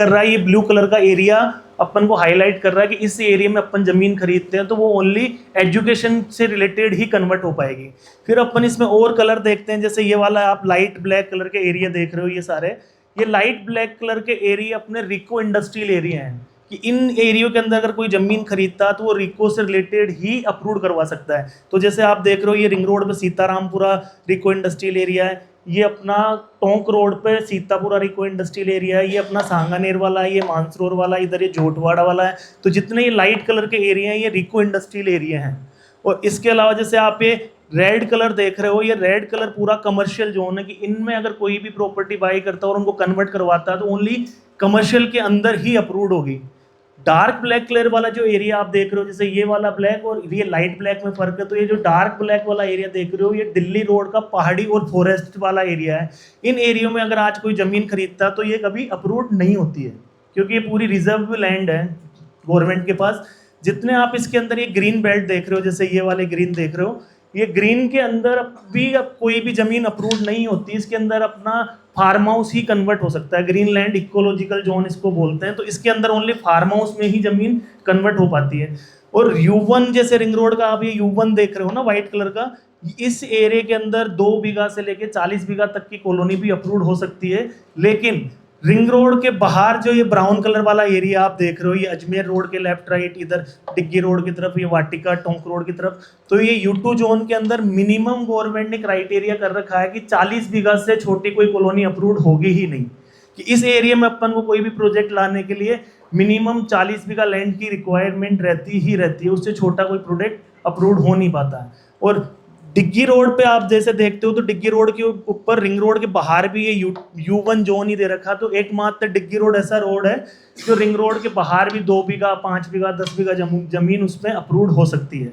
कर रहा है, ये ब्लू कलर का एरिया अपन को हाईलाइट कर रहा है कि इस एरिया में अपन जमीन खरीदते हैं तो वो ओनली एजुकेशन से रिलेटेड ही कन्वर्ट हो पाएगी। फिर अपन इसमें और कलर देखते हैं, जैसे ये वाला आप लाइट ब्लैक कलर के एरिया देख रहे हो, ये सारे ये लाइट ब्लैक कलर के एरिया अपने रिको इंडस्ट्रियल एरिया हैं कि इन एरियो के अंदर अगर कोई जमीन खरीदता तो वो रिको से रिलेटेड ही अप्रूव करवा सकता है। तो जैसे आप देख रहे हो ये रिंग रोड पे सीतारामपुरा रिको इंडस्ट्रियल एरिया है, ये अपना टोंक रोड पे सीतापुरा रिको इंडस्ट्रियल एरिया है, ये अपना सांगानेर वाला है, ये मानसरोवर वाला, इधर ये जोटवाड़ा वाला है। तो जितने ये लाइट कलर के एरिया हैं ये रिको इंडस्ट्रियल एरिया हैं। और इसके अलावा जैसे आप ये रेड कलर देख रहे हो, ये रेड कलर पूरा कमर्शियल जोन है कि इनमें अगर कोई भी प्रॉपर्टी बाई करता है और उनको कन्वर्ट करवाता है तो ओनली कमर्शियल के अंदर ही अप्रूव्ड होगी। डार्क ब्लैक कलर वाला जो एरिया आप देख रहे हो, जैसे ये वाला ब्लैक और ये लाइट ब्लैक में फर्क है, तो ये जो डार्क ब्लैक वाला एरिया देख रहे हो ये दिल्ली रोड का पहाड़ी और फॉरेस्ट वाला एरिया है। इन एरियो में अगर आज कोई ज़मीन खरीदता तो ये कभी अप्रूव्ड नहीं होती है क्योंकि ये पूरी रिजर्व लैंड है गवर्नमेंट के पास। जितने आप इसके अंदर ये ग्रीन बेल्ट देख रहे हो, जैसे ये वाले ग्रीन देख रहे हो, ये ग्रीन के अंदर भी अब कोई भी ज़मीन अप्रूव्ड नहीं होती, इसके अंदर अपना फार्म हाउस ही कन्वर्ट हो सकता है। ग्रीन लैंड इकोलॉजिकल जोन इसको बोलते हैं, तो इसके अंदर ओनली फार्म हाउस में ही जमीन कन्वर्ट हो पाती है। और U1 जैसे रिंग रोड का आप ये U1 देख रहे हो ना वाइट कलर का, इस एरिया के अंदर 2 बीघा से लेके 40 बीघा तक की कॉलोनी भी अप्रूव्ड हो सकती है। लेकिन रिंग रोड के बाहर जो ये ब्राउन कलर वाला एरिया आप देख रहे हो, ये अजमेर रोड के लेफ्ट राइट, इधर डिग्गी रोड की तरफ, ये वाटिका टोंक रोड की तरफ, तो ये U2 जोन के अंदर मिनिमम गवर्नमेंट ने क्राइटेरिया कर रखा है कि 40 बीघा से छोटी कोई कॉलोनी अप्रूव्ड होगी ही नहीं, कि इस एरिया में अपन को कोई भी प्रोजेक्ट लाने के लिए मिनिमम 40 बीघा लैंड की रिक्वायरमेंट रहती है, उससे छोटा कोई प्रोजेक्ट अप्रूव्ड हो नहीं पाता है। और डिग्गी रोड पे आप जैसे देखते हो तो डिग्गी रोड के ऊपर रिंग रोड के बाहर भी ये U1 जोन ही दे रखा, तो एकमात्र डिग्गी रोड ऐसा रोड है जो रिंग रोड के बाहर भी 2 बीघा 5 बीघा 10 बीघा जमीन उसमें अप्रूव्ड हो सकती है।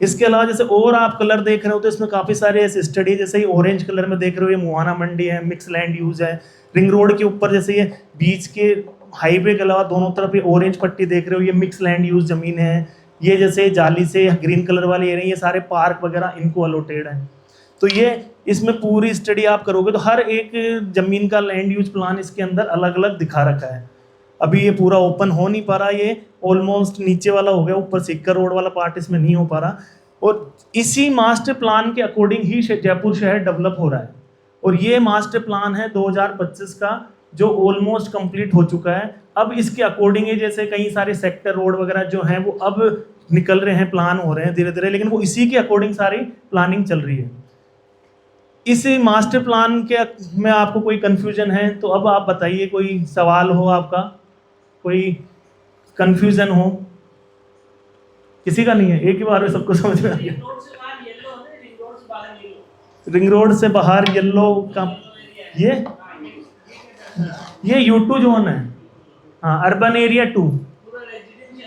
इसके अलावा जैसे और आप कलर देख रहे हो तो इसमें काफ़ी सारे ऐसे स्टडी, जैसे ये ऑरेंज कलर में देख रहे हो ये मुहाना मंडी है, मिक्स लैंड यूज है। रिंग रोड के ऊपर जैसे ये बीच के हाईवे के अलावा दोनों तरफ ये ऑरेंज पट्टी देख रहे हो, ये मिक्स लैंड यूज जमीन है। ये जैसे जाली से ग्रीन कलर वाले एरिया, ये सारे पार्क वगैरह इनको अलोटेड है। तो ये इसमें पूरी स्टडी आप करोगे तो हर एक जमीन का लैंड यूज प्लान इसके अंदर अलग अलग दिखा रखा है। अभी ये पूरा ओपन हो नहीं पा रहा, ये ऑलमोस्ट नीचे वाला हो गया, ऊपर सिक्कर रोड वाला पार्ट इसमें नहीं हो पा रहा। और इसी मास्टर प्लान के अकॉर्डिंग ही जयपुर शहर डेवलप हो रहा है। और ये मास्टर प्लान है 2025 का जो ऑलमोस्ट कंप्लीट हो चुका है। अब इसके अकॉर्डिंग ही जैसे कई सारे सेक्टर रोड वगैरह जो हैं वो अब निकल रहे हैं, प्लान हो रहे हैं धीरे धीरे, लेकिन वो इसी के अकॉर्डिंग सारी प्लानिंग चल रही है। इस मास्टर प्लान के में आपको कोई कंफ्यूजन है तो अब आप बताइए, कोई सवाल हो आपका, कोई कंफ्यूजन हो? किसी का नहीं है, एक ही बार में सबको समझ में आ गया। रिंग रोड से बाहर येलो का ये U2 जोन है, हाँ, अर्बन एरिया 2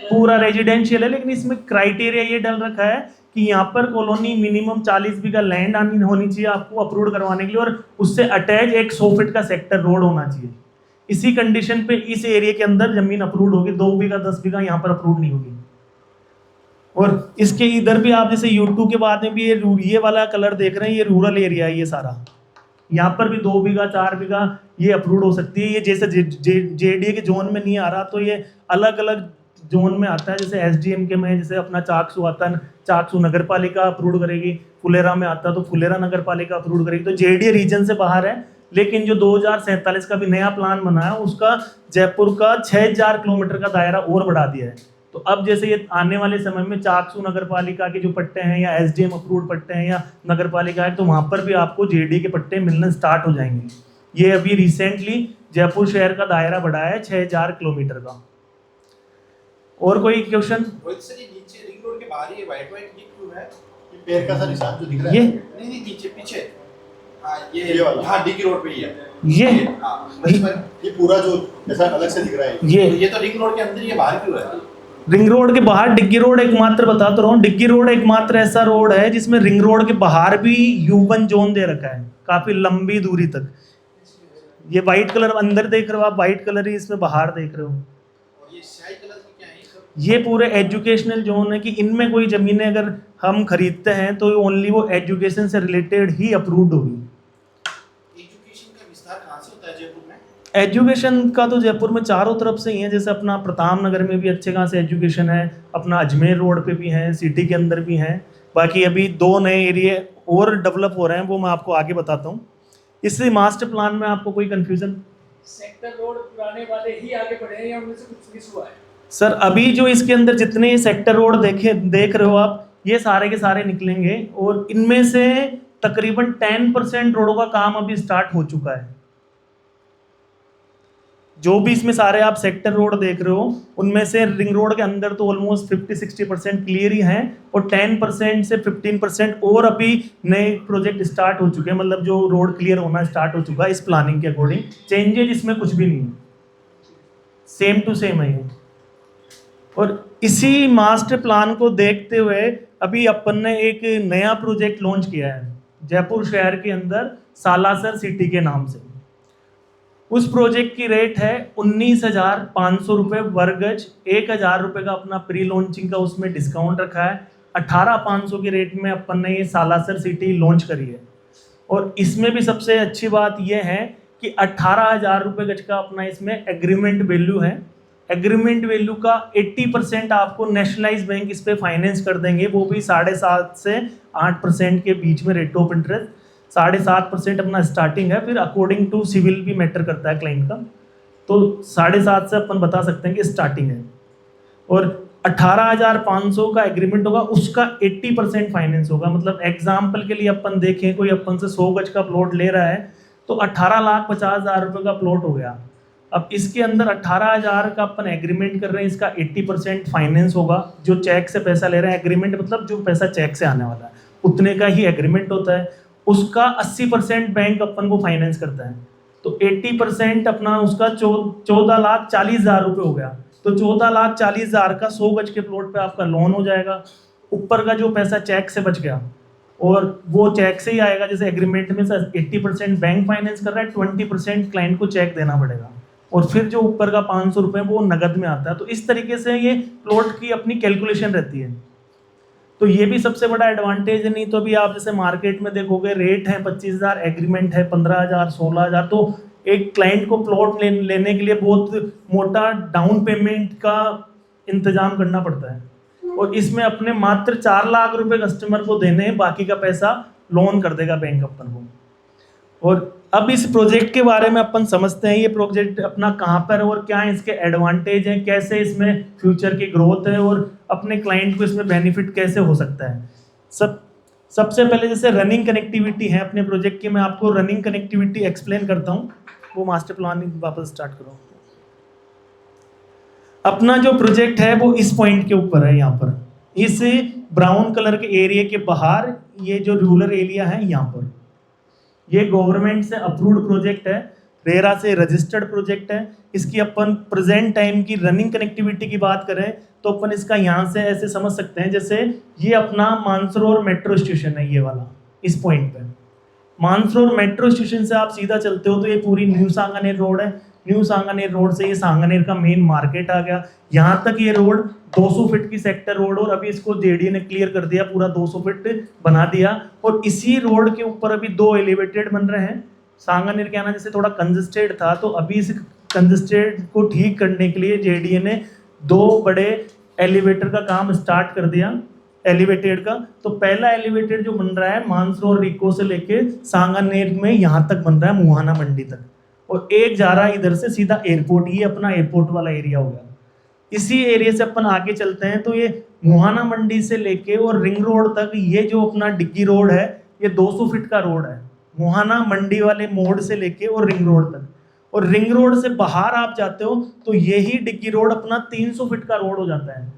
पूरा रेजिडेंशियल है। लेकिन इसमें क्राइटेरिया ये डल रखा है कि यहाँ पर कॉलोनी मिनिमम 40 बीघा लैंड होनी चाहिए आपको अप्रूव करवाने के लिए, और उससे अटैच एक 100 फीट का सेक्टर रोड होना चाहिए। इसी कंडीशन पे इस एरिया के अंदर जमीन अप्रूव होगी, 2 बीघा 10 बीघा यहाँ पर अप्रूव नहीं होगी। और इसके इधर भी आप जैसे U2 के बाद में भी ये वाला कलर देख रहे हैं, ये रूरल एरिया है ये सारा, यहाँ पर भी 2 बीघा 4 बीघा ये अप्रूव हो सकती है। ये जैसे JDA के जोन में नहीं आ रहा तो ये अलग अलग जोन में आता है, जैसे SDM के में जैसे अपना चाकसू आता है, चाकसू नगर पालिका अप्रूव करेगी, फुलेरा में आता है तो फुलेरा नगर पालिका अप्रूव करेगी। तो JDA रीजन से बाहर है, लेकिन जो 2047 का भी नया प्लान बना है उसका जयपुर का 6000 किलोमीटर का दायरा और बढ़ा दिया है। तो अब जैसे ये आने वाले समय में चाकसू नगर पालिका के जो पट्टे हैं या SDM अप्रूव्ड पट्टे हैं या नगर पालिका है, तो वहाँ पर भी आपको JDA के पट्टे मिलने स्टार्ट हो जाएंगे। ये अभी रिसेंटली जयपुर शहर का दायरा बढ़ाया है 6000 किलोमीटर का। और कोई क्वेश्चन? नीचे रिंग रोड के बाहर ये वाइट ये क्यों है? ये पैर का सा निशान जो दिख रहा है, ये नहीं नीचे पीछे, हाँ ये वाला, हाँ डिग्गी रोड पे ही है ये पूरा जो ऐसा अलग से दिख रहा है, ये तो रिंग रोड के अंदर, ये बाहर क्यों है? रिंग रोड के बाहर डिग्गी रोड एकमात्र, बता तो रहा हूँ, डिग्गी रोड एकमात्र ऐसा रोड है जिसमें रिंग रोड के बाहर भी U1 जोन दे रखा है काफी लंबी दूरी तक। ये व्हाइट कलर अंदर देख रहे हो आप, व्हाइट कलर ही इसमें बाहर देख रहे हो। और ये स्काई कलर की क्या है? ये पूरे एजुकेशनल जोन है कि इनमें कोई जमीनें अगर हम खरीदते हैं तो ओनली वो एजुकेशन से रिलेटेड ही अप्रूव्ड होगी। एजुकेशन का विस्तार कहाँ से होता है जयपुर में? एजुकेशन का तो जयपुर में चारों तरफ से ही है, जैसे अपना प्रताप नगर में भी अच्छे खासे एजुकेशन है, अपना अजमेर रोड पे भी है, सिटी के अंदर भी हैं। बाकी अभी 2 नए एरिया और डेवलप हो रहे हैं, वो मैं आपको आगे बताता हूँ। इस मास्टर प्लान में आपको कोई कंफ्यूजन? सेक्टर रोड पुराने वाले ही आगे बढ़े हैं या उनमें से कुछ मिस हुआ है? सर अभी जो इसके अंदर जितने सेक्टर रोड देख रहे हो आप, ये सारे के सारे निकलेंगे और इनमें से तकरीबन 10% रोडों का काम अभी स्टार्ट हो चुका है। जो भी इसमें सारे आप सेक्टर रोड देख रहे हो, उनमें से रिंग रोड के अंदर तो ऑलमोस्ट 50-60% क्लियर ही हैं और 10% से 15% और अभी नए प्रोजेक्ट स्टार्ट हो चुके हैं, मतलब जो रोड क्लियर होना स्टार्ट हो चुका है इस प्लानिंग के अकॉर्डिंग। चेंजेज इसमें कुछ भी नहीं है, सेम टू सेम है ये। और इसी मास्टर प्लान को देखते हुए अभी अपन ने एक नया प्रोजेक्ट लॉन्च किया है जयपुर शहर के अंदर, सालासर सिटी के नाम से। उस प्रोजेक्ट की रेट है 19,500 रुपये वर्ग गज। 1,000 रुपये का अपना प्री लॉन्चिंग का उसमें डिस्काउंट रखा है। 18,500 के रेट में अपन ने ये सालासर सिटी लॉन्च करी है। और इसमें भी सबसे अच्छी बात यह है कि 18,000 रुपये गज का अपना इसमें एग्रीमेंट वैल्यू है। एग्रीमेंट वैल्यू का 80% आपको नेशनलाइज बैंक इस पे फाइनेंस कर देंगे, वो भी 7.5 से 8% के बीच में रेट ऑफ इंटरेस्ट। 7.5% अपना स्टार्टिंग है, फिर अकॉर्डिंग टू सिविल भी मैटर करता है क्लाइंट का, तो 7.5 से अपन बता सकते हैं कि स्टार्टिंग है। और 18,500 का एग्रीमेंट होगा, उसका 80% फाइनेंस होगा। मतलब एग्जाम्पल के लिए अपन देखें, कोई अपन से 100 गज का प्लॉट ले रहा है तो 18,50,000 रुपये का प्लॉट हो गया। अब इसके अंदर 18,000 का अपन एग्रीमेंट कर रहे हैं, इसका 80% फाइनेंस होगा। जो चेक से पैसा ले रहे हैं, एग्रीमेंट मतलब जो पैसा चेक से आने वाला है उतने का ही एग्रीमेंट होता है। उसका 80% बैंक अपन को फाइनेंस करता है, तो 80% अपना उसका 14,40,000 रुपये हो गया। तो 14,40,000 का 100 गज के प्लॉट पे आपका लोन हो जाएगा। ऊपर का जो पैसा चेक से बच गया, और वो चेक से ही आएगा, जैसे एग्रीमेंट में सर 80% बैंक फाइनेंस कर रहा है, 20% क्लाइंट को चेक देना पड़ेगा, और फिर जो ऊपर का 500 रुपये वो नगद में आता है। तो इस तरीके से ये प्लॉट की अपनी कैलकुलेशन रहती है। तो ये भी सबसे बड़ा एडवांटेज है। नहीं तो अभी आप जैसे मार्केट में देखोगे रेट है 25,000, एग्रीमेंट है 15,000, 16,000, तो एक क्लाइंट को प्लॉट लेने के लिए बहुत मोटा डाउन पेमेंट का इंतजाम करना पड़ता है। और इसमें अपने मात्र 4 लाख रुपए कस्टमर को देने हैं, बाकी का पैसा लोन कर देगा बैंक अपन को। और अब इस प्रोजेक्ट के बारे में अपन समझते हैं, ये प्रोजेक्ट अपना कहाँ पर है और क्या इसके एडवांटेज हैं, कैसे इसमें फ्यूचर की ग्रोथ है और अपने क्लाइंट को इसमें बेनिफिट कैसे हो सकता है। सबसे पहले जैसे रनिंग कनेक्टिविटी है अपने प्रोजेक्ट की, मैं आपको रनिंग कनेक्टिविटी एक्सप्लेन करता हूँ। वो मास्टर प्लान वापस स्टार्ट करो। अपना जो प्रोजेक्ट है वो इस पॉइंट के ऊपर है, यहाँ पर इस ब्राउन कलर के एरिया के बाहर, ये जो रूरल एरिया है यहाँ पर, ये गवर्नमेंट से अप्रूव्ड प्रोजेक्ट है, रेरा से रजिस्टर्ड प्रोजेक्ट है। इसकी अपन प्रेजेंट टाइम की रनिंग कनेक्टिविटी की बात करें तो अपन इसका यहाँ से ऐसे समझ सकते हैं, जैसे ये अपना मानसरोवर मेट्रो स्टेशन है, ये वाला इस पॉइंट पे मानसरोवर मेट्रो स्टेशन से आप सीधा चलते हो तो ये पूरी न्यू सांगानेर रोड है। न्यू सांगानेर रोड से ये सांगानेर का मेन मार्केट आ गया। यहाँ तक ये रोड 200 फीट की सेक्टर रोड, और अभी इसको जेडीए ने क्लियर कर दिया, पूरा 200 फीट बना दिया। और इसी रोड के ऊपर अभी 2 एलिवेटेड बन रहे हैं। सांगानेर के आना जैसे थोड़ा कंजस्टेड था, तो अभी इस कंजस्टेड को ठीक करने के लिए जेडीए ने 2 बड़े एलिवेटर का काम स्टार्ट कर दिया, एलिवेटेड का। तो पहला एलिवेटेड जो बन रहा है मानसरोवर रिको से लेके सांगानेर में यहाँ तक बन रहा है, मुहाना मंडी तक, और एक जा रहा है इधर से सीधा एयरपोर्ट। ये अपना एयरपोर्ट वाला एरिया हो गया। इसी एरिया से अपन आगे चलते हैं तो ये मुहाना मंडी से लेके और रिंग रोड तक, ये जो अपना डिग्गी रोड है ये 200 फीट का रोड है, मुहाना मंडी वाले मोड़ से लेके और रिंग रोड तक। और रिंग रोड से बाहर आप जाते हो तो यही डिग्गी रोड अपना 300 फीट का रोड हो जाता है।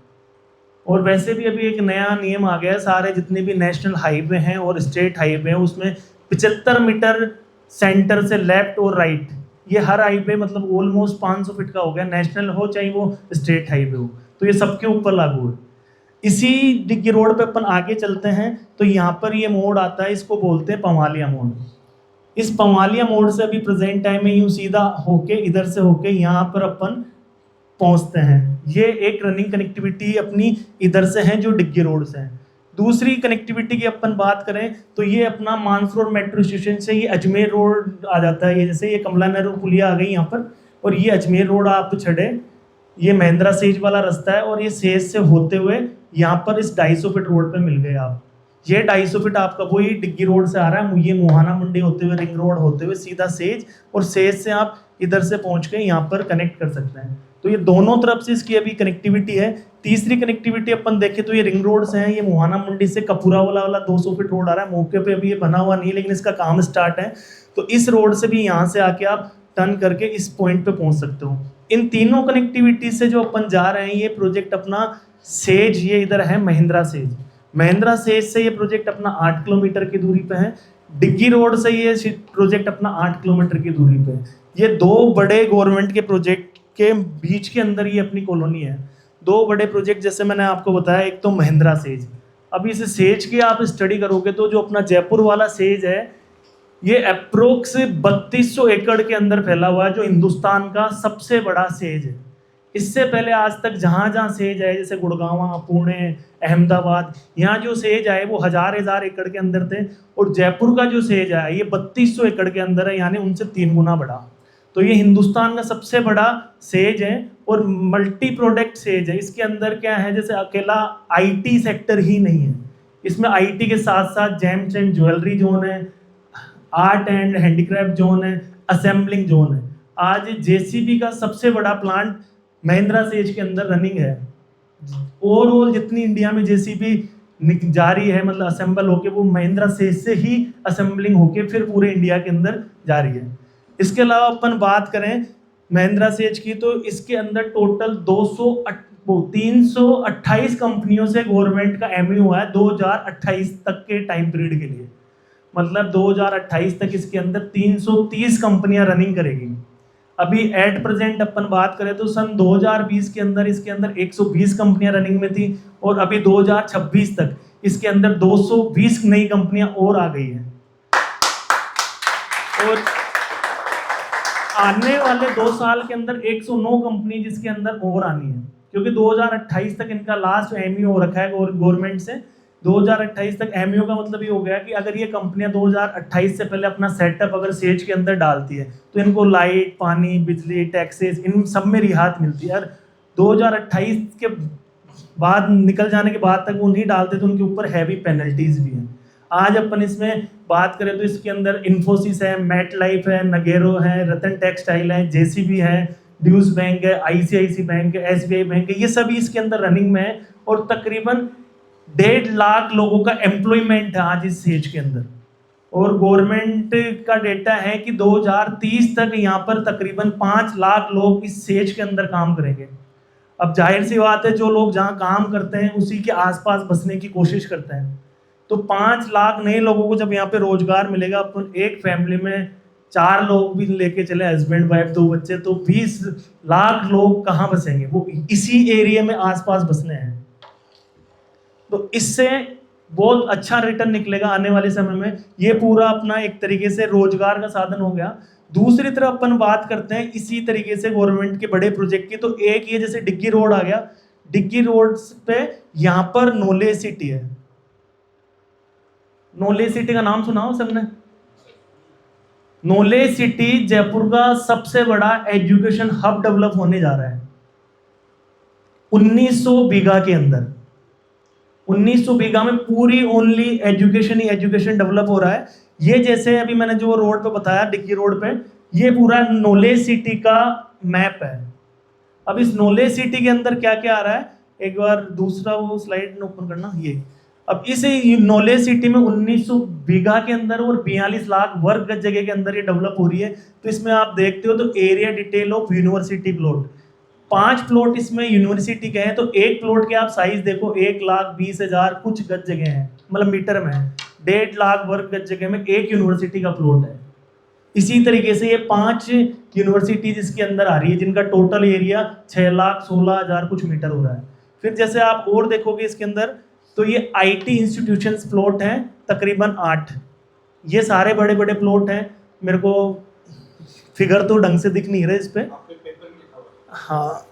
और वैसे भी अभी एक नया नियम आ गया है, सारे जितने भी नेशनल हाईवे हैं और स्टेट हाईवे हैं उसमें 75 मीटर सेंटर से लेफ्ट और राइट, ये हर हाईवे मतलब ऑलमोस्ट 500 फीट का हो गया, नेशनल हो चाहे वो स्टेट हाईवे हो, तो ये सबके ऊपर लागू है। इसी डिग्गी रोड पे अपन आगे चलते हैं तो यहाँ पर ये मोड़ आता है, इसको बोलते हैं पंवालिया मोड़। इस पंवालिया मोड़ से अभी प्रेजेंट टाइम में यूँ सीधा होके इधर से होके यहाँ पर अपन पहुँचते हैं। ये एक रनिंग कनेक्टिविटी अपनी इधर से है जो डिग्गी रोड से है। दूसरी कनेक्टिविटी की अपन बात करें तो ये अपना मानसरोवर मेट्रो स्टेशन से ये अजमेर रोड आ जाता है, ये जैसे ये कमला नेहरू पुलिया आ गई यहाँ पर, और ये अजमेर रोड आप चढ़े, ये महिंद्रा सेज वाला रास्ता है, और ये सेज से होते हुए यहाँ पर इस 250 फीट रोड पे मिल गए आप। ये 250 फीट आपका वही डिग्गी रोड से आ रहा है, ये मुहाना मंडी होते हुए रिंग रोड होते हुए सीधा सेज, और सेज से आप इधर से पहुँच के यहाँ पर कनेक्ट कर सकते हैं। तो ये दोनों तरफ से इसकी अभी कनेक्टिविटी है। तीसरी कनेक्टिविटी अपन देखें तो ये रिंग रोड से है, ये मुहाना मंडी से कपूरा वाला 200 फीट रोड आ रहा है, मौके पे अभी ये बना हुआ नहीं है लेकिन इसका काम स्टार्ट है। तो इस रोड से भी यहाँ से आके आप टर्न करके इस पॉइंट पे पहुँच सकते हो। इन तीनों कनेक्टिविटी से जो अपन जा रहे हैं, ये प्रोजेक्ट अपना सेज, ये इधर है महिंद्रा सेज, महिंद्रा सेज से ये प्रोजेक्ट अपना 8 किलोमीटर की दूरी पे है। डिग्गी रोड से ये प्रोजेक्ट अपना 8 किलोमीटर की दूरी पे है। ये दो बड़े गवर्नमेंट के प्रोजेक्ट के बीच के अंदर ये अपनी कॉलोनी है। दो बड़े प्रोजेक्ट जैसे मैंने आपको बताया, एक तो महिंद्रा सेज, अभी इस सेज की आप स्टडी करोगे तो जो अपना जयपुर वाला सेज है, ये अप्रोक्स 3200 एकड़ के अंदर फैला हुआ है, जो हिंदुस्तान का सबसे बड़ा सेज है। इससे पहले आज तक जहाँ जहाँ सेज आए, जैसे गुड़गांव, पुणे, अहमदाबाद, यहाँ जो सेज आए वो हजार एकड़ के अंदर थे, और जयपुर का जो सेज आया ये 3200 एकड़ के अंदर है, यानी उनसे 3 गुना बड़ा। तो ये हिंदुस्तान का सबसे बड़ा सेज है और मल्टी प्रोडक्ट सेज है। इसके अंदर क्या है, जैसे अकेला आईटी सेक्टर ही नहीं है, इसमें आईटी के साथ साथ जेम्स एंड ज्वेलरी जोन है, आर्ट एंड हैंडीक्राफ्ट जोन है, असेंबलिंग जोन है। आज जेसीबी का सबसे बड़ा प्लांट महिंद्रा सेज के अंदर रनिंग है। ओवरऑल जितनी इंडिया में जेसीबी जारी है, मतलब असेंबल होके, वो महिंद्रा सेज से ही असेंबलिंग होके फिर पूरे इंडिया के अंदर जारी है। इसके अलावा अपन बात करें महिंद्रा सेज की, तो इसके अंदर टोटल 328 कंपनियों से गवर्नमेंट का एमयू हुआ है 2028 तक के टाइम पीरियड के लिए। मतलब 2028 तक इसके अंदर 330 कंपनियां रनिंग करेगी। अभी एट प्रेजेंट अपन बात करें तो सन 2020 के अंदर इसके अंदर 120 कंपनियां रनिंग में थी, और अभी 2026 तक इसके अंदर 220 नई कंपनियां और आ गई हैं। और आने वाले 2 साल के अंदर 109 कंपनी जिसके अंदर और आनी है, क्योंकि 2028 तक इनका लास्ट एमयू हो रखा है गवर्नमेंट से। 2028 तक एमयू का मतलब ये हो गया कि अगर ये कंपनियां 2028 से पहले अपना सेटअप अगर सेज के अंदर डालती है तो इनको लाइट, पानी, बिजली, टैक्सेस, इन सब में रियायत मिलती है। और 2028 के बाद निकल जाने के बाद तक वो नहीं डालते तो उनके ऊपर हैवी पेनल्टीज भी हैं। आज अपन इसमें बात करें तो इसके अंदर इन्फोसिस है, मेट लाइफ है, नगेरो है, रतन टेक्सटाइल है, जेसीबी है, ड्यूज बैंक है, आईसीआईसी बैंक है, एसबीआई बैंक है, ये सभी इसके अंदर रनिंग में है। और तकरीबन 1.5 लाख लोगों का एम्प्लॉयमेंट है आज इस सेज के अंदर। और गवर्नमेंट का डेटा है कि 2030 तक यहाँ पर तकरीबन 5 लाख लोग इस सेज के अंदर काम करेंगे। अब जाहिर सी बात है, जो लोग जहाँ काम करते हैं उसी के आसपास बसने की कोशिश करते हैं, तो 5 लाख नए लोगों को जब यहाँ पे रोजगार मिलेगा, अपन एक फैमिली में 4 लोग भी लेके चले, हस्बैंड वाइफ 2 बच्चे, तो 20 लाख लोग कहाँ बसेंगे, वो इसी एरिया में आसपास बसने हैं। तो इससे बहुत अच्छा रिटर्न निकलेगा आने वाले समय में। ये पूरा अपना एक तरीके से रोजगार का साधन हो गया। दूसरी तरफ अपन बात करते हैं इसी तरीके से गवर्नमेंट के बड़े प्रोजेक्ट की, तो एक ये जैसे डिग्गी रोड आ गया, डिग्गी रोड पे यहाँ पर नॉलेज सिटी है। नॉलेज सिटी का नाम सुना हो सबने? नॉलेज सिटी जयपुर का सबसे बड़ा एजुकेशन हब डेवलप होने जा रहा है 1900 बीघा के अंदर। 1900 बीघा में पूरी ओनली एजुकेशन ही एजुकेशन डेवलप हो रहा है। ये जैसे अभी मैंने जो रोड पे बताया डिग्गी रोड पे, ये पूरा नॉलेज सिटी का मैप है। अब इस नॉलेज सिटी के अंदर क्या क्या आ रहा है, एक बार दूसरा वो स्लाइड ओपन करना। ये अब इस नॉलेज सिटी में 1900 बीघा के अंदर और 42 लाख वर्ग गज जगह के अंदर ये डेवलप हो रही है। तो इसमें आप देखते हो तो area detail of university plot, 5 plot इसमें यूनिवर्सिटी के हैं। तो एक प्लॉट के आप साइज देखो, 1,20,000 कुछ गज जगह है, मतलब मीटर में 1.5 लाख वर्ग गज जगह में एक यूनिवर्सिटी का प्लॉट है। इसी तरीके से ये 5 यूनिवर्सिटीज इसके अंदर आ रही है, जिनका टोटल एरिया 6,16,000 कुछ मीटर हो रहा है। फिर जैसे आप और देखोगे इसके अंदर, तो ये आईटी इंस्टीट्यूशंस प्लॉट हैं तकरीबन 8। ये सारे बड़े बड़े प्लॉट हैं। मेरे को फिगर तो ढंग से दिख नहीं रहा इस पे। हाँ,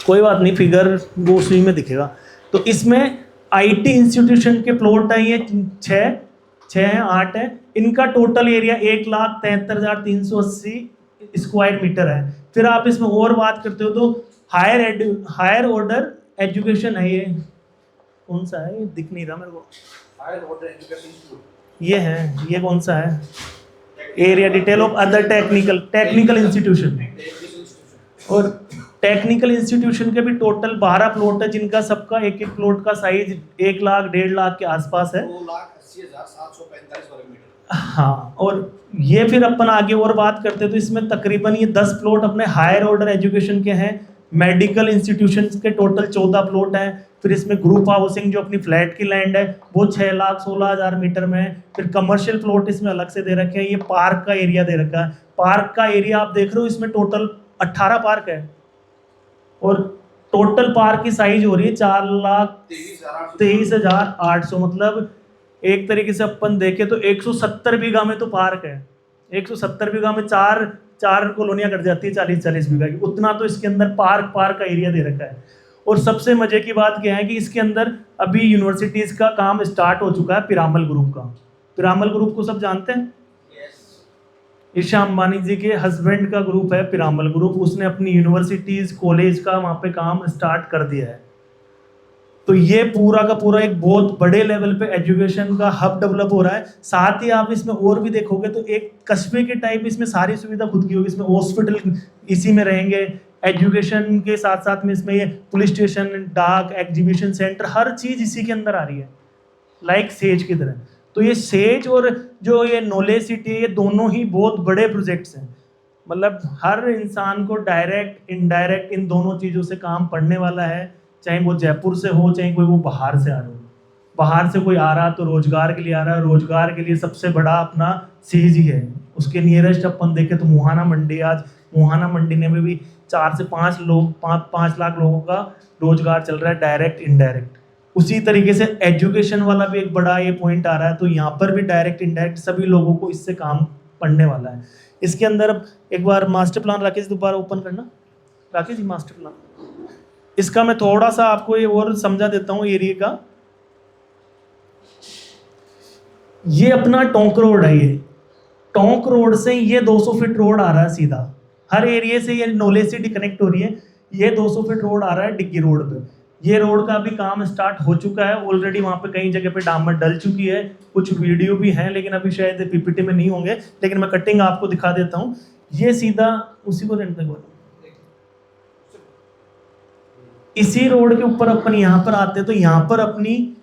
कोई बात नहीं, फिगर वो उसी में दिखेगा। तो इसमें आईटी इंस्टीट्यूशन के प्लॉट है, ये 6 हैं, 8 है। इनका टोटल एरिया 1,73,380 स्क्वायर मीटर है। फिर आप इसमें और बात करते हो तो हायर ऑर्डर एजुकेशन है, ये कौन सा है, ये दिख नहीं रहा मेरे को, हायर ऑर्डर एजुकेशन इंस्टीट्यूट, ये है, ये कौन सा है, area detail of other technical institution. और टेक्निकल इंस्टीट्यूशन के भी टोटल 12 प्लॉट है, जिनका सबका एक एक प्लॉट का साइज 1 लाख 1.5 लाख के आसपास है। 2,80,745 वर्ग मीटर। हाँ, और ये फिर अपन आगे और बात करते हैं तो इसमें तकरीबन ये 10 प्लॉट अपने हायर ऑर्डर एजुकेशन के हैं। मेडिकल इंस्टीट्यूशन के टोटल 14 प्लॉट हैं। फिर इसमें ग्रुप हाउसिंग जो अपनी फ्लैट की लैंड है वो 6,16,000 मीटर में है। फिर कमर्शियल प्लॉट इसमें अलग से दे रखे हैं। ये पार्क का एरिया दे रखा है। पार्क का एरिया आप देख रहे हो, इसमें टोटल 18 पार्क है और टोटल पार्क की साइज हो रही है 4,23,800। मतलब एक तरीके से अपन देखें तो 170 बीघा में तो पार्क है। 170 बीघा में चार कॉलोनियां कट जाती है 40-40 बीघा की, उतना तो इसके अंदर पार्क का एरिया दे रखा है। और सबसे मजे की बात क्या है कि इसके अंदर अभी यूनिवर्सिटीज का काम स्टार्ट हो चुका है पिरामल ग्रुप का। पिरामल ग्रुप को सब जानते हैं, ईशा अंबानी जी के हस्बैंड का ग्रुप है पिरामल ग्रुप। उसने अपनी यूनिवर्सिटीज कॉलेज का वहाँ पे काम स्टार्ट कर दिया है। तो ये पूरा का पूरा एक बहुत बड़े लेवल पे एजुकेशन का हब डेवलप हो रहा है। साथ ही आप इसमें और भी देखोगे तो एक कस्बे के टाइप इसमें सारी सुविधा खुद की होगी। इसमें हॉस्पिटल इसी में रहेंगे, एजुकेशन के साथ साथ में इसमें ये पुलिस स्टेशन, डाक, एग्जीबिशन सेंटर, हर चीज़ इसी के अंदर आ रही है, लाइक सेज की तरह। तो ये सेज और जो ये नॉलेज सिटी है, ये दोनों ही बहुत बड़े प्रोजेक्ट्स हैं। मतलब हर इंसान को डायरेक्ट इनडायरेक्ट इन दोनों चीज़ों से काम पड़ने वाला है, चाहे वो जयपुर से हो, चाहे कोई वो बाहर से आ रहा हो। बाहर से कोई आ रहा तो रोजगार के लिए आ रहा है, रोजगार के लिए सबसे बड़ा अपना सेज ही है। उसके नियरेस्ट अपन देखें तो मुहाना मंडी, आज मुहाना मंडी में भी 4 से 5 लोग 5 लाख लोगों का रोजगार चल रहा है, डायरेक्ट इनडायरेक्ट। उसी तरीके से एजुकेशन वाला भी एक बड़ा ये पॉइंट आ रहा है। तो यहाँ पर भी डायरेक्ट इनडायरेक्ट सभी लोगों को इससे काम पड़ने वाला है। इसके अंदर अब एक बार मास्टर प्लान राकेश दोबारा ओपन करना, राकेश जी मास्टर प्लान, इसका मैं थोड़ा सा आपको ये और समझा देता हूँ एरिया का। ये अपना टोंक रोड है, ये टोंक रोड से ये 200 फीट रोड आ रहा है सीधा, हर एरिया से ये नॉलेज सिटी कनेक्ट हो रही है। ये 200 फीट रोड आ रहा है डिग्गी रोड पे। ये रोड का भी काम स्टार्ट हो चुका है ऑलरेडी, वहाँ पे कई जगह पे डामर डल चुकी है, कुछ वीडियो भी हैं लेकिन अभी शायद पीपीटी में नहीं होंगे, लेकिन मैं कटिंग आपको दिखा देता हूँ। ये सीधा उसी को रहने तक इसी रोड के ऊपर अपन यहाँ पर आते हैं तो यहाँ पर अपनी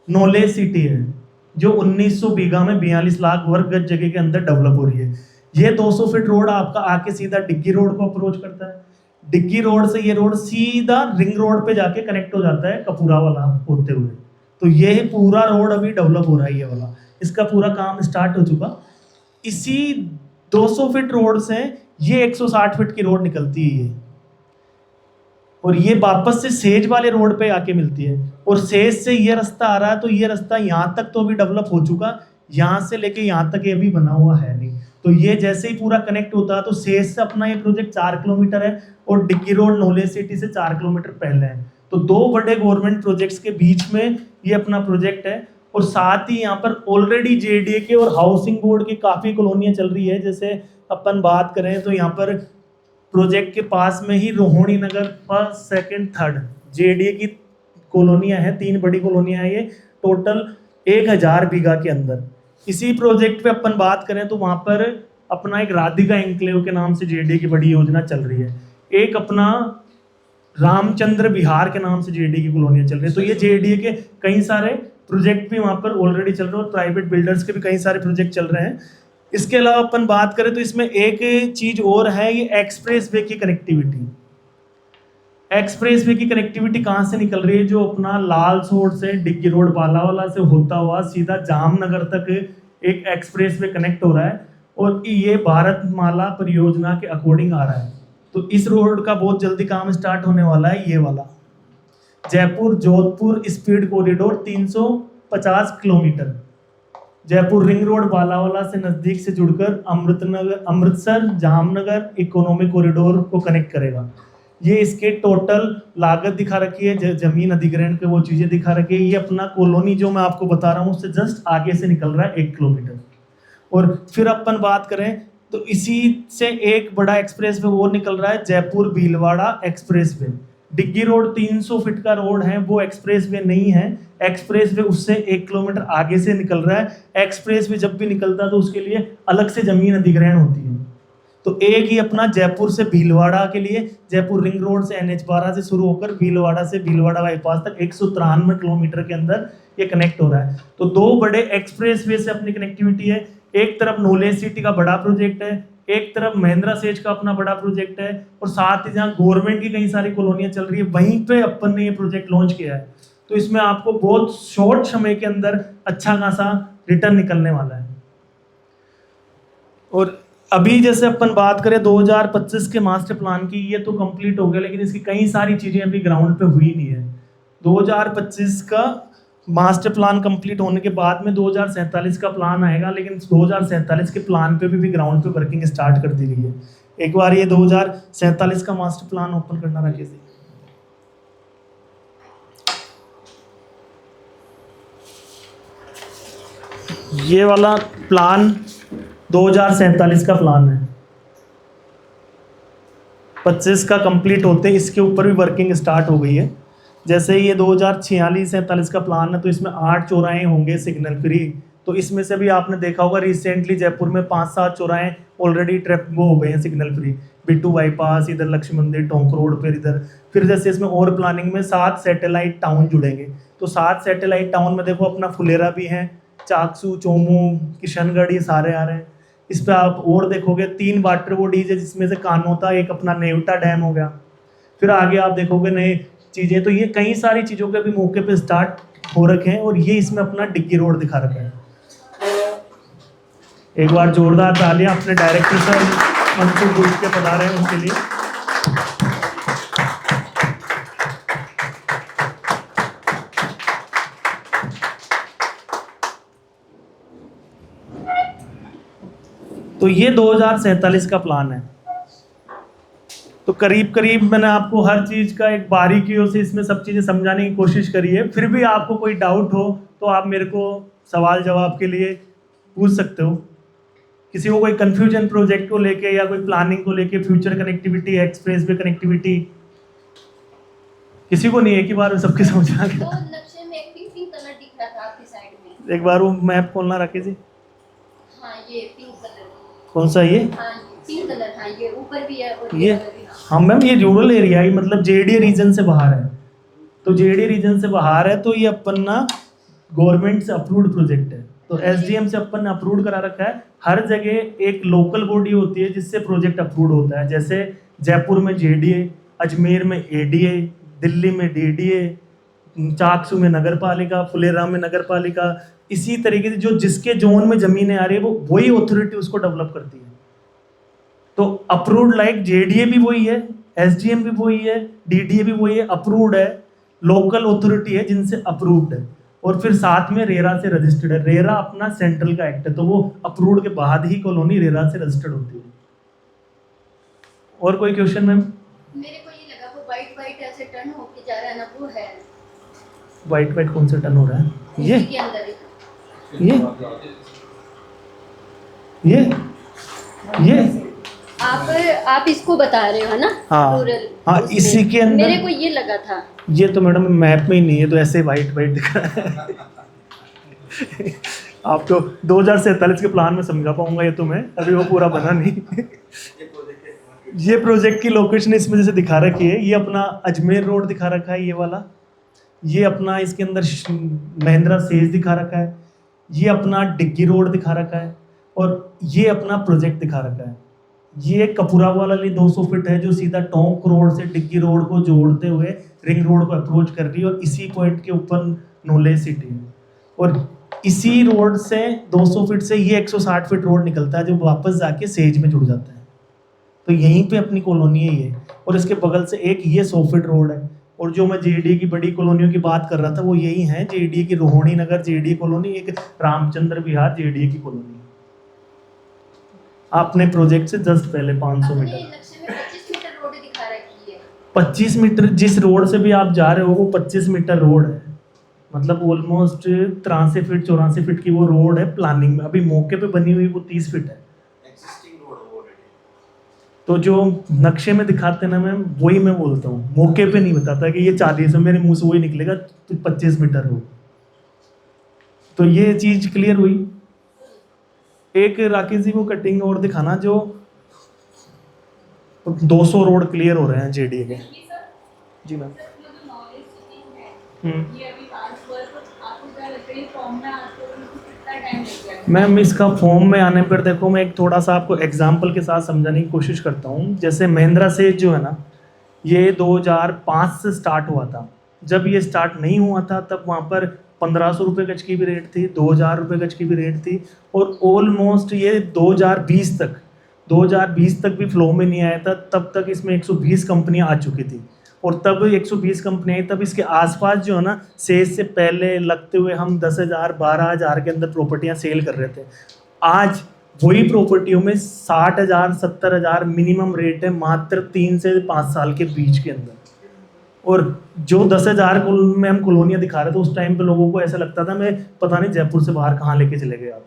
नॉलेज सिटी है जो 1900 बीघा में 42 लाख वर्ग गज जगह के अंदर डेवलप हो रही है। ये 200 फीट रोड आपका आके सीधा डिग्गी रोड को अप्रोच करता है। डिग्गी रोड से ये रोड सीधा रिंग रोड पे जाके कनेक्ट हो जाता है कपूरा वाला होते हुए। तो ये पूरा रोड अभी डेवलप हो रहा है, ये वाला इसका पूरा काम स्टार्ट हो चुका। इसी 200 फीट रोड से ये 160 फीट की रोड निकलती है ये, और ये वापस से सेज वाले रोड पे आके मिलती है। और सेज से ये रास्ता आ रहा है, तो ये रास्ता यहाँ तक तो अभी डेवलप हो चुका, यहाँ से लेके यहाँ तक ये अभी बना हुआ है नहीं। तो ये जैसे ही पूरा कनेक्ट होता है तो सेज से अपना ये प्रोजेक्ट 4 किलोमीटर है और डिग्गी रोड नॉलेज सिटी से 4 किलोमीटर पहले है। तो 2 बड़े गवर्नमेंट प्रोजेक्ट्स के बीच में ये अपना प्रोजेक्ट है। और साथ ही यहाँ पर ऑलरेडी जेडीए के और हाउसिंग बोर्ड की काफ़ी कॉलोनियाँ चल रही है। जैसे अपन बात करें तो यहाँ पर प्रोजेक्ट के पास में ही रोहिणी नगर 1st, 2nd, 3rd जेडीए की कॉलोनियाँ हैं, 3 बड़ी कॉलोनियाँ हैं ये, टोटल 1000 बीघा के अंदर। इसी प्रोजेक्ट पे अपन बात करें तो वहाँ पर अपना एक राधिका एंक्लेव के नाम से जेडीए की बड़ी योजना चल रही है। एक अपना रामचंद्र बिहार के नाम से जेडीए की कॉलोनियाँ चल रही है। तो ये जेडीए के कई सारे प्रोजेक्ट भी वहाँ पर ऑलरेडी चल रहे हैं और प्राइवेट बिल्डर्स के भी कई सारे प्रोजेक्ट चल रहे हैं। इसके अलावा अपन बात करें तो इसमें एक चीज और है, ये एक्सप्रेस वे की कनेक्टिविटी। एक्सप्रेस वे की कनेक्टिविटी कहाँ से निकल रही है? जो अपना लाल सोड से डिग्गी रोड बालावाला से होता हुआ सीधा जामनगर तक एक एक्सप्रेस वे कनेक्ट हो रहा है और ये भारतमाला परियोजना के अकॉर्डिंग आ रहा है। तो इस रोड का बहुत जल्दी काम स्टार्ट होने वाला है। ये वाला Jaipur Jodhpur speed corridor 350 kilometre, Jaipur ring road Balawala से नज़दीक से जुड़कर अमृतसर जामनगर इकोनॉमिक कॉरिडोर को कनेक्ट करेगा। ये इसके टोटल लागत दिखा रखी है, जमीन अधिग्रहण के वो चीजें दिखा रखी है। ये अपना कॉलोनी जो मैं आपको बता रहा हूँ उससे जस्ट आगे से निकल रहा है 1 किलोमीटर। और फिर अपन बात करें तो इसी से एक बड़ा एक्सप्रेस वे और निकल रहा है, जयपुर भीलवाड़ा एक्सप्रेस वे। डिग्गी रोड 300 फीट का रोड है, वो एक्सप्रेस वे नहीं है। एक्सप्रेस वे उससे 1 किलोमीटर आगे से निकल रहा है। एक्सप्रेस वे जब भी निकलता है तो उसके लिए अलग से जमीन अधिग्रहण होती है। तो एक ही अपना जयपुर से भीलवाड़ा के लिए, जयपुर रिंग रोड से NH12 से शुरू होकर भीलवाड़ा से भीलवाड़ा बाईपास तक 193 किलोमीटर के अंदर ये कनेक्ट हो रहा है। तो 2 बड़े एक्सप्रेस वे से अपनी कनेक्टिविटी है। एक तरफ नॉलेज सिटी का बड़ा प्रोजेक्ट है, एक तरफ महिंद्रा सेज का अपना बड़ा प्रोजेक्ट है, और साथ ही जहाँ गवर्नमेंट की कई सारी कॉलोनियां चल रही है वहीं पे अपन ने ये प्रोजेक्ट लॉन्च किया है। तो इसमें आपको बहुत शॉर्ट समय के अंदर अच्छा खासा रिटर्न निकलने वाला है। और अभी जैसे अपन बात करें 2025 के मास्टर प्लान की, ये तो कंप्लीट हो गया, लेकिन इसकी कई सारी चीजें अभी ग्राउंड पे हुई नहीं है। 2025 का मास्टर प्लान कंप्लीट होने के बाद में 2047 का प्लान आएगा, लेकिन 2047 के प्लान पे भी ग्राउंड पे वर्किंग स्टार्ट कर दी गई है। एक बार ये 2047 का मास्टर प्लान ओपन करना रखिए। ये वाला प्लान 2047 का प्लान है। 25 का कंप्लीट होते इसके ऊपर भी वर्किंग स्टार्ट हो गई है। जैसे ये 2046-47 का प्लान है, तो इसमें 8 चौराहे होंगे सिग्नल फ्री। तो इसमें से भी आपने देखा होगा रिसेंटली जयपुर में 5-7 चौराहे ऑलरेडी ट्रैप वो हो गए हैं सिग्नल फ्री। बिट्टू बाईपास, इधर लक्ष्मी मंदिर, टोंक रोड पर इधर। फिर जैसे इसमें और प्लानिंग में 7 सैटेलाइट टाउन जुड़ेंगे। तो 7 सैटेलाइट टाउन में देखो अपना फुलेरा भी है, चाकसू, चोमू, किशनगढ़, ये सारे आ रहे हैं। इस पर आप और देखोगे 3 वाटर बॉडीज है, जिसमें से कानोता, एक अपना नेवटा डैम हो गया। फिर आगे आप देखोगे नए चीज़ें। तो ये कई सारी चीज़ों के भी मौके पे स्टार्ट हो रखे हैं। और ये इसमें अपना डिग्गी रोड दिखा रखा है। एक बार जोरदार तालियां अपने डायरेक्टर सर मंसूर गुल के बता रहे हैं उनके लिए। तो ये 2047 का प्लान है। तो करीब करीब मैंने आपको हर चीज़ का एक बारीकियों से इसमें सब चीज़ें समझाने की कोशिश करी है। फिर भी आपको कोई डाउट हो तो आप मेरे को सवाल जवाब के लिए पूछ सकते हो। किसी को कोई कन्फ्यूजन प्रोजेक्ट को लेके या कोई प्लानिंग को लेके, future connectivity, express way connectivity, किसी को नहीं है कि बार में सबके समझ आ गया। तो नक्शे में एक पिंक कलर दिख रहा था आपकी साइड में। एक बार वो मैप खोलना रखे जी। हाँ ये पिंक कलर। कौन सा ये? हाँ पिंक कलर, हाँ ये ऊपर भी है और ये कलर भी। हाँ मैम, ये रूरल एरिया है, मतलब JDA रीजन से बाहर है। तो JDA रीजन से बाहर है तो ये अपन ना गवर्नमेंट से अप्रूव्ड प्रोजेक्ट है। तो SDM से अपन ने अप्रूव करा रखा है। हर जगह एक लोकल बॉडी होती है जिससे प्रोजेक्ट अप्रूव होता है। जैसे जयपुर में JDA, अजमेर में ADA, दिल्ली में DDA, चाकसू में नगर पालिका, फुलेरा में नगर पालिका। इसी तरीके से जो जिसके जोन में जमीनें आ रही है वो वही अथॉरिटी उसको डेवलप करती है। तो अप्रूव्ड लाइक JDA भी वही है, SDM भी वही है, DDA भी वही है, अप्रूव्ड है। लोकल अथॉरिटी है जिनसे अप्रूव्ड है। और फिर साथ में रेरा से रजिस्टर्ड है। रेरा अपना सेंट्रल का एक्ट है, तो वो अप्रूव्ड के बाद ही कॉलोनी रेरा से रजिस्टर्ड होती है। और कोई क्वेश्चन मैम? मेरे को ये लगा वो वाइट वाइट ऐसे टर्न होके जा रहा है ना, वो है वाइट वाइट कौन सा टर्न हो रहा है? ये इसी के अंदर ये आप इसको बता रहे हो ना? हाँ रूरल, हाँ, उसमें इसी के अंदर मेरे को ये लगा था। ये तो मैडम मैप में ही नहीं है, तो ऐसे वाइट वाइट दिख रहा है। आप तो 2047 के प्लान में समझा पाऊंगा, ये तो मैं अभी वो पूरा बना नहीं। ये प्रोजेक्ट की लोकेशन इसमें जैसे दिखा रखी है। ये अपना अजमेर रोड दिखा रखा है, ये वाला। ये अपना इसके अंदर महिंद्रा सेज दिखा रखा है। ये अपना डिग्गी रोड दिखा रखा है। और ये अपना प्रोजेक्ट दिखा रखा है। ये कपूरा वाला लिए 200 फीट है, जो सीधा टोंक रोड से डिग्गी रोड को जोड़ते हुए रिंग रोड को अप्रोच कर रही है। और इसी पॉइंट के ऊपर नॉलेज सिटी है। और इसी रोड से 200 फीट से ये 160 फीट रोड निकलता है, जो वापस जाके सेज में जुड़ जाता है। तो यहीं पे अपनी कॉलोनी है ये। और इसके बगल से एक ये 100 फीट रोड है। और जो मैं JDA की बड़ी कॉलोनियों की बात कर रहा था वो यही है। JDA की रोहिणी नगर JDA कॉलोनी, एक रामचंद्र विहार JDA की कॉलोनी। आपने प्रोजेक्ट से जस्ट पहले 500 मीटर। नक्शे में 25 मीटर रोड दिखा रखी है। 25 मीटर जिस रोड से भी आप जा रहे हो वो 25 मीटर रोड है, मतलब ऑलमोस्ट 83 फीट 84 फीट की वो रोड है प्लानिंग में, अभी मौके पे बनी हुई वो 30 फीट है। Existing road already. तो जो नक्शे में दिखाते हैं ना मैम, वही मैं बोलता हूँ, मौके पे नहीं बताता कि ये 40 है, मेरे मुंह से वही निकलेगा तो 25 मीटर रोड। तो ये चीज क्लियर हुई। एक राकेश जी को कटिंग और दिखाना जो 200 रोड क्लियर हो रहे हैं जेडीए के। जी मैम। मैम इसका फॉर्म में आने पर देखो, मैं एक थोड़ा सा आपको एग्जांपल के साथ समझाने की कोशिश करता हूँ। जैसे महिंद्रा से जो है ना, ये 2005 से स्टार्ट हुआ था। जब ये स्टार्ट नहीं हुआ था तब वहाँ पर 1500 रुपये गज की भी रेट थी, 2000 रुपये गज की भी रेट थी, और ऑलमोस्ट ये 2020 तक भी फ्लो में नहीं आया था। तब तक इसमें 120 कंपनियां आ चुकी थी, और तब 120 कंपनियां आई, तब इसके आसपास जो है ना, सेज से पहले लगते हुए हम 10,000 12,000 के अंदर प्रॉपर्टियां सेल कर रहे थे। आज वही प्रॉपर्टियों में 60,000 70,000 मिनिमम रेट है, मात्र 3 से 5 साल के बीच के अंदर। और जो 10,000 में हम कॉलोनियाँ दिखा रहे थे, उस टाइम पे लोगों को ऐसा लगता था मैं पता नहीं जयपुर से बाहर कहाँ लेके चले गए आप,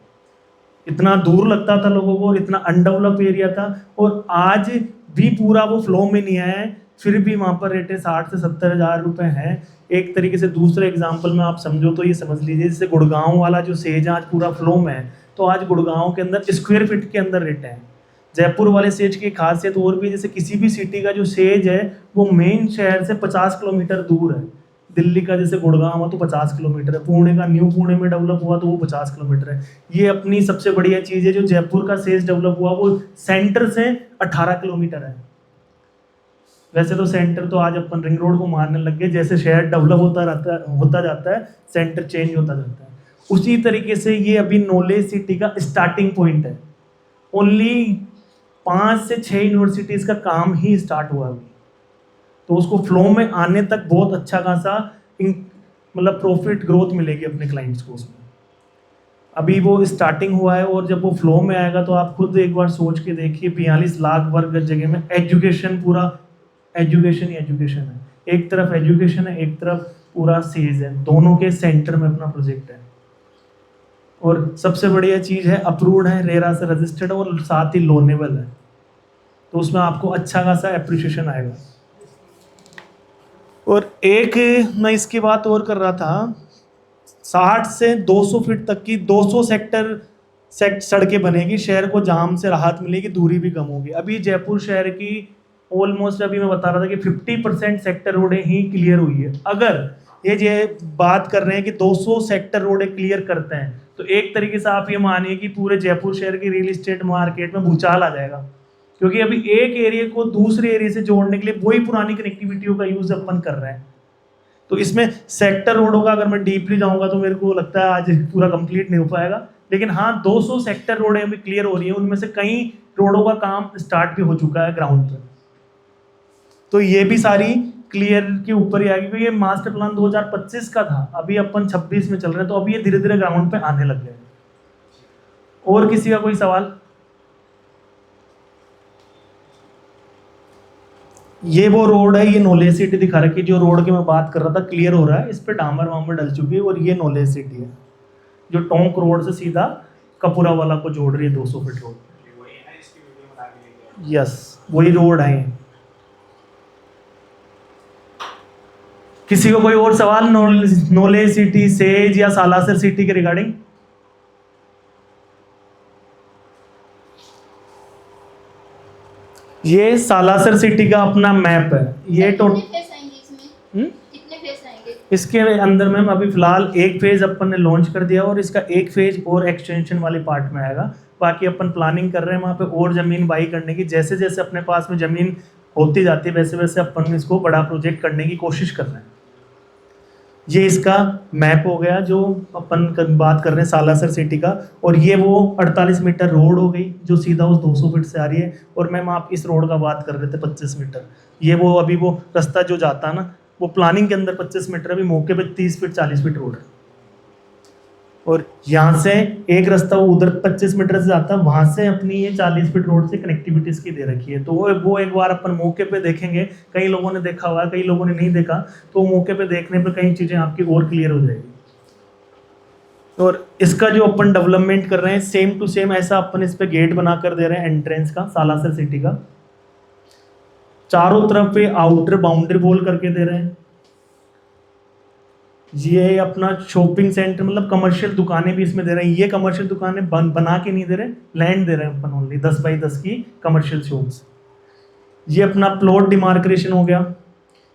इतना दूर लगता था लोगों को, और इतना अनडेवलप एरिया था। और आज भी पूरा वो फ्लो में नहीं आया है, फिर भी वहाँ पर रेटें 60 से 70,000 रुपये हैं। एक तरीके से दूसरे एग्जाम्पल में आप समझो तो ये समझ लीजिए, जैसे गुड़गांव वाला जो सेज आज पूरा फ्लो में है, तो आज गुड़गांव के अंदर स्क्वायर फीट के अंदर रेट है। जयपुर वाले सेज की खासियत और भी, जैसे किसी भी सिटी का जो सेज है वो मेन शहर से 50 किलोमीटर दूर है। दिल्ली का जैसे गुड़गांव हुआ तो 50 किलोमीटर है, पुणे का न्यू पुणे में डेवलप हुआ तो वो 50 किलोमीटर है। ये अपनी सबसे बढ़िया चीज़ है। जो जयपुर का सेज डेवलप हुआ वो सेंटर से 18 किलोमीटर है। वैसे तो सेंटर तो आज अपन रिंग रोड को मारने लग गए, जैसे शहर डेवलप होता जाता है सेंटर चेंज होता जाता है। उसी तरीके से ये अभी नॉलेज सिटी का स्टार्टिंग पॉइंट है। ओनली 5 से 6 यूनिवर्सिटीज़ का काम ही स्टार्ट हुआ अभी, तो उसको फ्लो में आने तक बहुत अच्छा खासा मतलब प्रॉफिट ग्रोथ मिलेगी अपने क्लाइंट्स को उसमें। अभी वो स्टार्टिंग हुआ है, और जब वो फ्लो में आएगा तो आप खुद एक बार सोच के देखिए, 42 लाख वर्ग गज जगह में एजुकेशन, पूरा एजुकेशन ही एजुकेशन है। एक तरफ एजुकेशन है, एक तरफ पूरा सेज है, दोनों के सेंटर में अपना प्रोजेक्ट है। और सबसे बढ़िया चीज़ है, अप्रूव्ड है, रेरा से रजिस्टर्ड है, और साथ ही लोनेबल है, तो उसमें आपको अच्छा खासा एप्रिशिएशन आएगा। और एक मैं इसकी बात और कर रहा था, 60 से 200 फीट तक की 200 सड़कें बनेगी, शहर को जाम से राहत मिलेगी, दूरी भी कम होगी। अभी जयपुर शहर की ऑलमोस्ट, अभी मैं बता रहा था कि 50% सेक्टर रोडें ही क्लियर हुई है। अगर ये बात कर रहे हैं कि 200 सेक्टर रोडें क्लियर करते हैं, तो एक तरीके से आप ये मानिए कि पूरे जयपुर शहर की रियल एस्टेट मार्केट में भूचाल आ जाएगा, क्योंकि अभी एक एरिया को दूसरे एरिया से जोड़ने के लिए वही पुरानी कनेक्टिविटियों का यूज अपन कर रहे हैं। तो इसमें सेक्टर रोडों का अगर मैं डीपली जाऊंगा तो मेरे को लगता है आज पूरा कंप्लीट नहीं हो पाएगा, लेकिन हाँ 200 सेक्टर रोडें अभी क्लियर हो रही है, उनमें से कई रोडों का काम स्टार्ट भी हो चुका है ग्राउंड पर। तो ये भी सारी क्लियर के ऊपर ही आएगी, क्योंकि ये मास्टर प्लान 2025 का था, अभी अपन 26 में चल रहे हैं, तो अभी ये धीरे धीरे ग्राउंड पे आने लग गए। और किसी का कोई सवाल? ये वो रोड है, ये नॉलेज सिटी दिखा रखी, जो रोड की मैं बात कर रहा था क्लियर हो रहा है, इस पे डामर वामर डल चुकी है, और ये नॉलेज सिटी है जो टोंक रोड से सीधा कपूरा वाला को जोड़ रही है, 200 फीट रोड। यस, वही रोड है। किसी को कोई और सवाल नॉलेज सिटी, सेज या सालासर सिटी के रिगार्डिंग? ये सालासर सिटी का अपना मैप है। ये कितने फेस आएंगे इसमें? कितने फेस आएंगे इसके अंदर मैम? अभी फिलहाल एक फेज अपन ने लॉन्च कर दिया, और इसका एक फेज और एक्सटेंशन वाले पार्ट में आएगा। बाकी अपन प्लानिंग कर रहे हैं वहाँ पे और ज़मीन बाई करने की। जैसे जैसे अपने पास में ज़मीन होती जाती है, वैसे वैसे अपन इसको बड़ा प्रोजेक्ट करने की कोशिश कर रहे हैं। ये इसका मैप हो गया जो अपन बात कर रहे हैं सालासर सिटी का। और ये वो 48 मीटर रोड हो गई जो सीधा उस 200 फीट से आ रही है। और मैम आप इस रोड का बात कर रहे थे 25 मीटर, ये वो अभी वो रास्ता जो जाता है ना, वो प्लानिंग के अंदर 25 मीटर, अभी मौके पे 30 फीट 40 फीट रोड है। और यहाँ से एक रास्ता वो उधर 25 मीटर से जाता है, वहाँ से अपनी ये 40 फीट रोड से कनेक्टिविटीज की दे रखी है। तो वो एक बार अपन मौके पे देखेंगे, कई लोगों ने देखा हुआ है, कई लोगों ने नहीं देखा, तो मौके पे देखने पे कई चीज़ें आपकी और क्लियर हो जाएगी। और इसका जो अपन डेवलपमेंट कर रहे हैं सेम टू सेम ऐसा अपन इस पे गेट बना कर दे रहे हैं एंट्रेंस का, सालासर सिटी का। चारों तरफ पे आउटर बाउंड्री वॉल करके दे रहे हैं। ये अपना शॉपिंग सेंटर मतलब कमर्शियल दुकानें भी इसमें दे रहे हैं। ये कमर्शियल दुकानें बना के नहीं दे रहे, लैंड दे रहे हैं अपन ओनली 10 बाई 10 की कमर्शियल शॉप्स। ये अपना प्लॉट डिमार्केशन हो गया।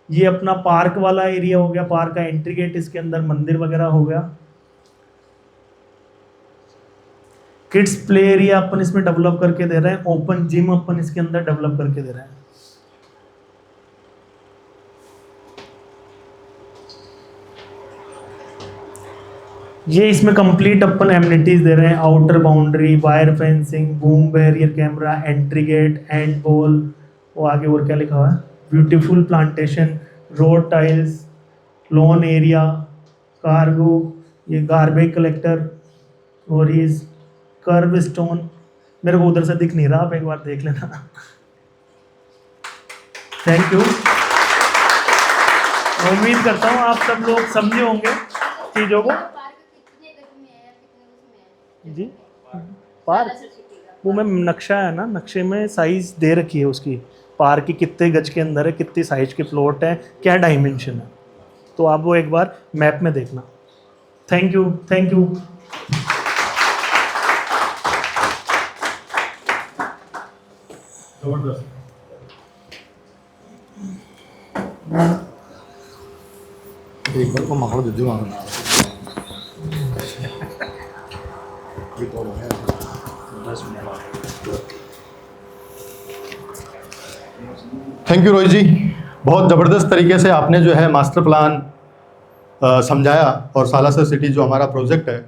ये अपना पार्क वाला एरिया हो गया, पार्क का एंट्री गेट, इसके अंदर मंदिर वगैरह हो गया। किड्स प्ले एरिया अपन इसमें डेवलप करके दे रहे हैं। ओपन जिम अपन इसके अंदर डेवलप करके दे रहे हैं। ये इसमें कंप्लीट अपन एमिनिटीज दे रहे हैं। Outer boundary, wire fencing, boom barrier camera, entry gate, and ball, वो आगे और क्या लिखा हुआ है, beautiful plantation, road tiles, lawn area, cargo, ये गार्बेज कलेक्टर, और ये कर्व स्टोन। मेरे को उधर से दिख नहीं रहा, आप एक बार देख लेना। Thank you. उम्मीद करता हूँ आप सब लोग समझे होंगे चीज़ों को। पार्क कितने गज में है या कितने उसमें है? जी पार्क, सालासर सिटी का। वो मैम नक्शा है ना, नक्शे में साइज दे रखी है उसकी, पार्क की कितने गज के अंदर है, कितनी साइज के प्लॉट है, क्या डायमेंशन है, तो आप वो एक बार मैप में देखना। Thank you, thank you. जबरदस्त। एक बार को मारो दीदी मारो ना। ये तो है 10 मिनट। थैंक यू रोहित जी, बहुत ज़बरदस्त तरीके से आपने जो है मास्टर प्लान समझाया और सालासर सिटी जो हमारा प्रोजेक्ट है